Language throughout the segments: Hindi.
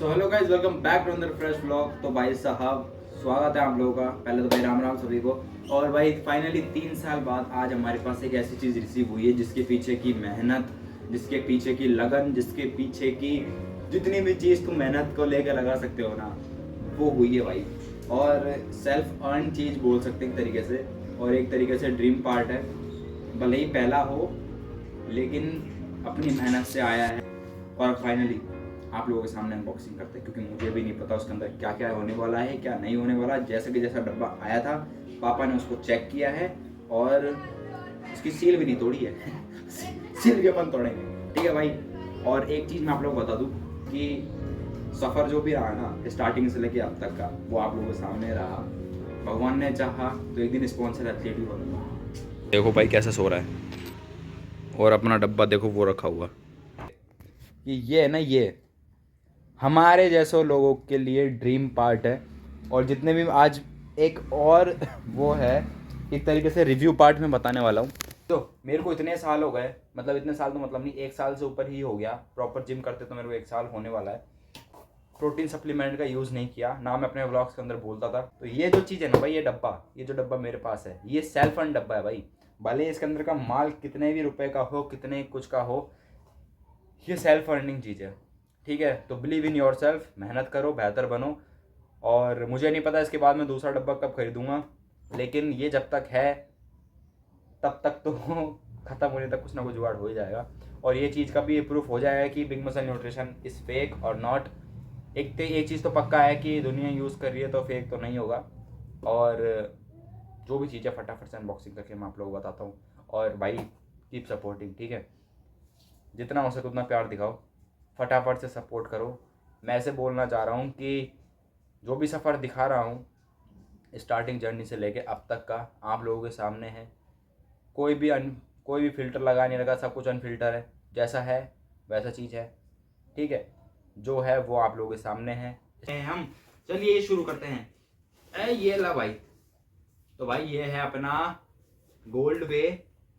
So hello guys, welcome back to another fresh vlog. तो भाई साहब स्वागत है आप लोगों का। पहले तो भाई राम राम सभी को। और भाई फाइनली 3 साल बाद आज हमारे पास एक ऐसी चीज़ रिसीव हुई है जिसके पीछे की मेहनत, जिसके पीछे की लगन, जिसके पीछे की जितनी भी चीज़ तुम मेहनत को लेकर लगा सकते हो ना, वो हुई है भाई। और सेल्फ अर्न चीज़ बोल सकते हैं एक तरीके से, और एक तरीके से ड्रीम पार्ट है। भले ही पहला हो लेकिन अपनी मेहनत से आया है। और फाइनली आप लोगों के सामने अनबॉक्सिंग करते हैं, क्योंकि मुझे भी नहीं पता उसके अंदर क्या क्या होने वाला है, क्या नहीं होने वाला। जैसे कि जैसा डब्बा आया था, पापा ने उसको चेक किया है और उसकी सील भी नहीं तोड़ी है। सील भी अपन तोड़ेंगे, ठीक है भाई। और एक चीज़ मैं आप लोगों को बता दूं कि सफ़र जो भी रहा ना स्टार्टिंग से लेके अब तक का, वो आप लोगों के सामने रहा। भगवान ने चाहा तो एक दिन स्पॉन्सर एथलीट भी बनूंगा। देखो भाई कैसा सो रहा है, और अपना डब्बा देखो वो रखा हुआ। ये है ना, ये हमारे जैसों लोगों के लिए ड्रीम पार्ट है। और जितने भी आज एक और वो है, एक तरीके से रिव्यू पार्ट में बताने वाला हूँ। तो मेरे को इतने साल हो गए, मतलब इतने साल तो मतलब नहीं, 1 साल से ऊपर ही हो गया प्रॉपर जिम करते, तो मेरे को 1 साल होने वाला है। प्रोटीन सप्लीमेंट का यूज़ नहीं किया ना, मैं अपने व्लॉग्स के अंदर बोलता था। तो ये जो चीज़ है ना भाई, ये जो डब्बा मेरे पास है, ये सेल्फ फंड डब्बा है भाई। भले इसके अंदर का माल कितने भी रुपए का हो, कितने कुछ का हो, ये सेल्फ अर्निंग चीज़ है, ठीक है। तो बिलीव इन योर सेल्फ, मेहनत करो, बेहतर बनो। और मुझे नहीं पता इसके बाद मैं दूसरा डब्बा कब खरीदूंगा, लेकिन ये जब तक है तब तक तो ख़त्म होने तक कुछ ना कुछ जुगाड़ हो ही जाएगा। और ये चीज़ का भी प्रूफ हो जाएगा कि big muscle nutrition is fake और नॉट। एक चीज़ तो पक्का है कि दुनिया यूज़ कर रही है, तो फेक तो नहीं होगा। और जो भी चीज़ है फटाफट से अनबॉक्सिंग करके मैं आप लोगों को बताता हूँ। और भाई कीप सपोर्टिंग, ठीक है। जितना हो सके उतना प्यार दिखाओ, फटाफट से सपोर्ट करो। मैं ऐसे बोलना चाह रहा हूँ कि जो भी सफ़र दिखा रहा हूँ स्टार्टिंग जर्नी से लेके अब तक का, आप लोगों के सामने है। कोई भी फ़िल्टर लगा नहीं लगा, सब कुछ अनफिल्टर है। जैसा है वैसा चीज़ है, ठीक है। जो है वो आप लोगों के सामने है। हम चलिए शुरू करते हैं। ये ला भाई। तो भाई ये है अपना गोल्ड वे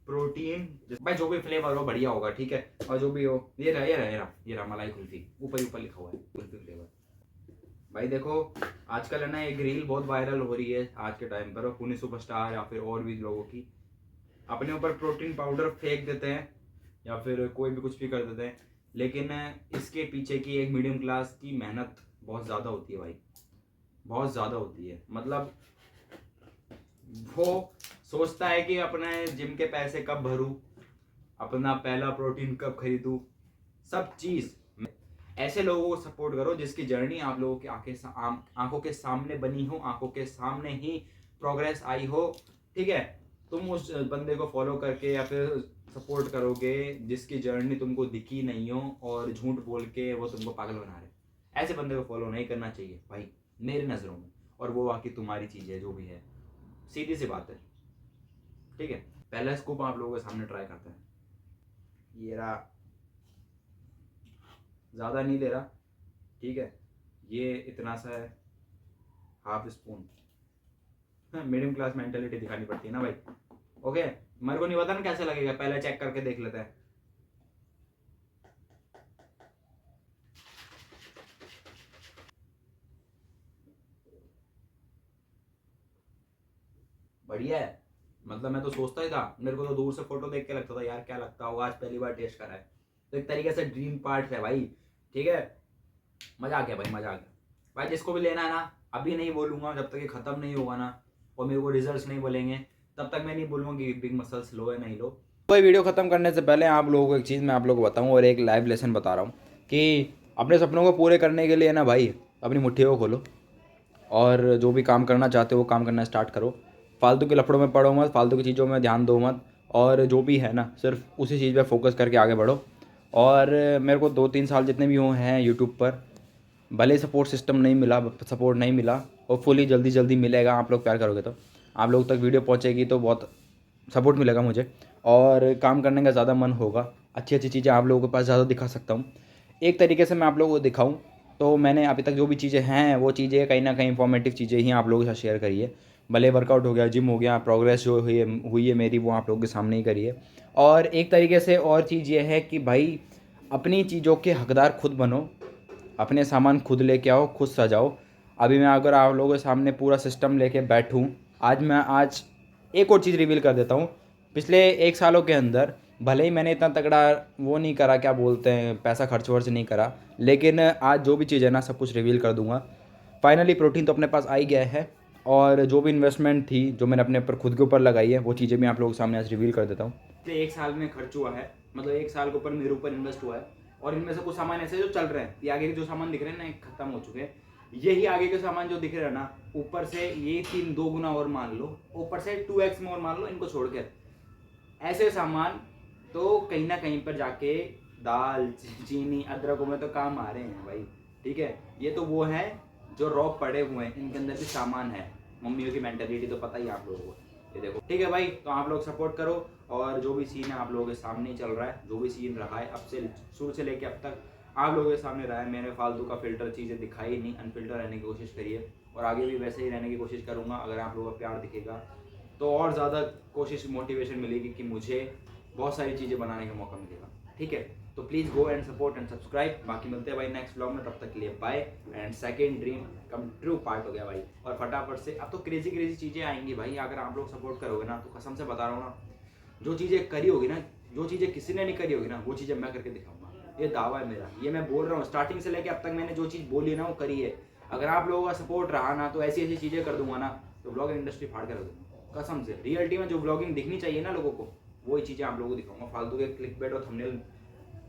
प्रोटीन। भाई जो भी फ्लेवर हो बढ़िया होगा, ठीक है। और जो भी हो, ये रहा मलाई कुल्फी, ऊपर ऊपर लिखा हुआ है कुल्फी फ्लेवर। भाई देखो, आजकल है ना एक रील बहुत वायरल हो रही है आज के टाइम पर, पुणे सुपरस्टार या फिर और भी लोगों की, अपने ऊपर प्रोटीन पाउडर फेंक देते हैं या फिर कोई भी कुछ भी कर देते हैं। लेकिन इसके पीछे की एक मीडियम क्लास की मेहनत बहुत ज़्यादा होती है भाई, बहुत ज़्यादा होती है। मतलब वो सोचता है कि अपने जिम के पैसे कब भरूं, अपना पहला प्रोटीन कब खरीदूं, सब चीज़। ऐसे लोगों को सपोर्ट करो जिसकी जर्नी आप लोगों की आंखों के सामने बनी हो, आंखों के सामने ही प्रोग्रेस आई हो, ठीक है। तुम उस बंदे को फॉलो करके या फिर सपोर्ट करोगे जिसकी जर्नी तुमको दिखी नहीं हो, और झूठ बोल के वो तुमको पागल बना रहे। ऐसे बंदे को फॉलो नहीं करना चाहिए भाई मेरी नज़रों में। और वो बाकी तुम्हारी चीज़ है जो भी है, सीधी सी बात है, ठीक है। पहला स्कूप आप लोगों के सामने ट्राई करते हैं। ये रहा, ज़्यादा नहीं ले रहा, ठीक है। ये इतना सा है, half spoon. Medium class mentality दिखानी पड़ती है ना भाई, ओके। मेरे को नहीं पता ना कैसे लगेगा, पहले चेक करके देख लेते हैं। बढ़िया है। मतलब मैं तो सोचता ही था, मेरे को तो दूर से फोटो देख के लगता था यार क्या लगता होगा, आज पहली बार टेस्ट करा है। तो एक तरीके से ड्रीम पार्ट है भाई, ठीक है। मजा आ गया भाई, मजा आ गया भाई। जिसको भी लेना है ना, अभी नहीं बोलूंगा जब तक ये खत्म नहीं होगा ना, और मेरे को रिजल्ट्स नहीं बोलेंगे तब तक मैं नहीं बोलूंगा कि बिग मसल्स लो है नहीं लो। कोई वीडियो ख़त्म करने से पहले आप लोगों को एक चीज़ मैं आप लोगों को बताऊं, और एक लाइव लेसन बता रहा हूं कि अपने सपनों को पूरे करने के लिए ना भाई अपनी मुट्ठी को खोलो, और जो भी काम करना चाहते हो वो काम करना स्टार्ट करो। फालतू के लफड़ों में पड़ो मत, फालतू की चीज़ों में ध्यान दो मत, और जो भी है ना सिर्फ उसी चीज़ पे फोकस करके आगे बढ़ो। और मेरे को 2-3 साल जितने भी हुए हैं यूट्यूब पर, भले सपोर्ट सिस्टम नहीं मिला, सपोर्ट नहीं मिला, होपफुली जल्दी जल्दी मिलेगा। आप लोग प्यार करोगे तो आप लोग तक वीडियो पहुंचेगी, तो बहुत सपोर्ट मिलेगा मुझे, और काम करने का ज़्यादा मन होगा। अच्छी अच्छी चीज़ें आप लोगों के पास ज़्यादा दिखा सकता हूँ। एक तरीके से मैं आप लोगों को दिखाऊँ तो मैंने अभी तक जो भी चीज़ें हैं वो चीज़ें कहीं ना कहीं इंफॉर्मेटिव चीज़ें ही आप लोगों के साथ शेयर करी है। भले वर्कआउट हो गया, जिम हो गया, प्रोग्रेस जो हुई है मेरी, वो आप लोगों के सामने ही करी है। और एक तरीके से और चीज़ ये है कि भाई अपनी चीज़ों के हकदार खुद बनो, अपने सामान खुद लेके आओ, खुद सजाओ। अभी मैं अगर आप लोगों के सामने पूरा सिस्टम लेके बैठूँ, आज एक और चीज़ रिवील कर देता हूँ। पिछले 1 सालों के अंदर भले ही मैंने इतना तगड़ा वो नहीं करा, क्या बोलते हैं, पैसा खर्च वर्च नहीं करा, लेकिन आज जो भी चीज़ है ना सब कुछ रिवील कर दूंगा। फाइनली प्रोटीन तो अपने पास आ ही गया है, और जो भी इन्वेस्टमेंट थी जो मैंने अपने ऊपर खुद के ऊपर लगाई है वो चीज़ें मैं आप लोगों के सामने आज रिवील कर देता हूँ। पिछले 1 साल में खर्च हुआ है, मतलब 1 साल के ऊपर मेरे ऊपर इन्वेस्ट हुआ है, और इनमें से कुछ सामान ऐसे जो चल रहे हैं, ये आगे के जो सामान दिख रहे हैं ना खत्म हो चुके हैं। यही आगे के सामान जो दिख रहे हैं ना, ऊपर से ये 3-2 गुना और मान लो, ऊपर से 2x में और मान लो, इनको छोड़ के ऐसे सामान तो कहीं ना कहीं पर जाके दाल चीनी अदरकों में तो काम आ रहे हैं भाई। ठीक है, ये तो वो है जो रॉ पड़े हुए हैं, इनके अंदर भी सामान है। मम्मियों की मेंटेलिटी तो पता ही आप लोगों को, ये देखो। ठीक है भाई, तो आप लोग सपोर्ट करो, और जो भी सीन है आप लोगों के सामने ही चल रहा है, जो भी सीन रहा है अब से शुरू से लेके अब तक आप लोगों के सामने रहा है। मैंने फालतू का फिल्टर चीज़ें दिखाई नहीं, अनफिल्टर रहने की कोशिश करिए, और आगे भी वैसे ही रहने की कोशिश करूँगा। अगर आप लोगों का प्यार दिखेगा तो और ज़्यादा कोशिश, मोटिवेशन मिलेगी कि मुझे बहुत सारी चीज़ें बनाने का मौका मिलेगा। ठीक है, तो please go and support and subscribe. बाकी मिलते हैं भाई नेक्स्ट व्लॉग में, तब तक के लिए bye. And second dream come true part हो गया भाई, और फटाफट से अब तो क्रेजी चीज़ें आएंगी भाई। अगर आप लोग सपोर्ट करोगे ना, तो कसम से बता रहा हूँ ना, जो चीज़ें करी होगी ना, जो चीज़ें किसी ने नहीं करी होगी ना, वो चीज़ें मैं करके दिखाऊंगा। ये दावा है मेरा, ये मैं बोल रहा हूँ। स्टार्टिंग से लेके अब तक मैंने जो चीज़ बोली ना वो करी है। अगर आप लोगों का सपोर्ट रहा ना, तो ऐसी चीज़ें कर दूंगा ना, तो ब्लॉगिंग इंडस्ट्री फाड़ कर रख दूंगा कसम से। रियलिटी में जो ब्लॉगिंग दिखनी चाहिए ना लोगों को, वही चीज़ें आप लोगों को दिखाऊंगा। फालतू के क्लिकबेट और थंबनेल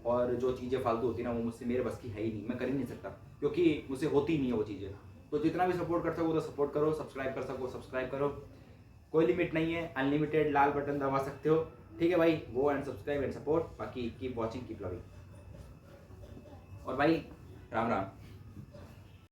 और जो चीज़ें फालतू होती है ना, वो मुझसे, मेरे बस की है ही नहीं, मैं कर ही नहीं सकता, क्योंकि मुझसे होती नहीं है वो चीज़ें। तो जितना भी सपोर्ट कर सको तो सपोर्ट करो, सब्सक्राइब कर सको सब्सक्राइब करो, कोई लिमिट नहीं है, अनलिमिटेड लाल बटन दबा सकते हो। ठीक है भाई, go and subscribe and support. बाकी कीप वॉचिंग, कीप लविंग, और भाई राम राम।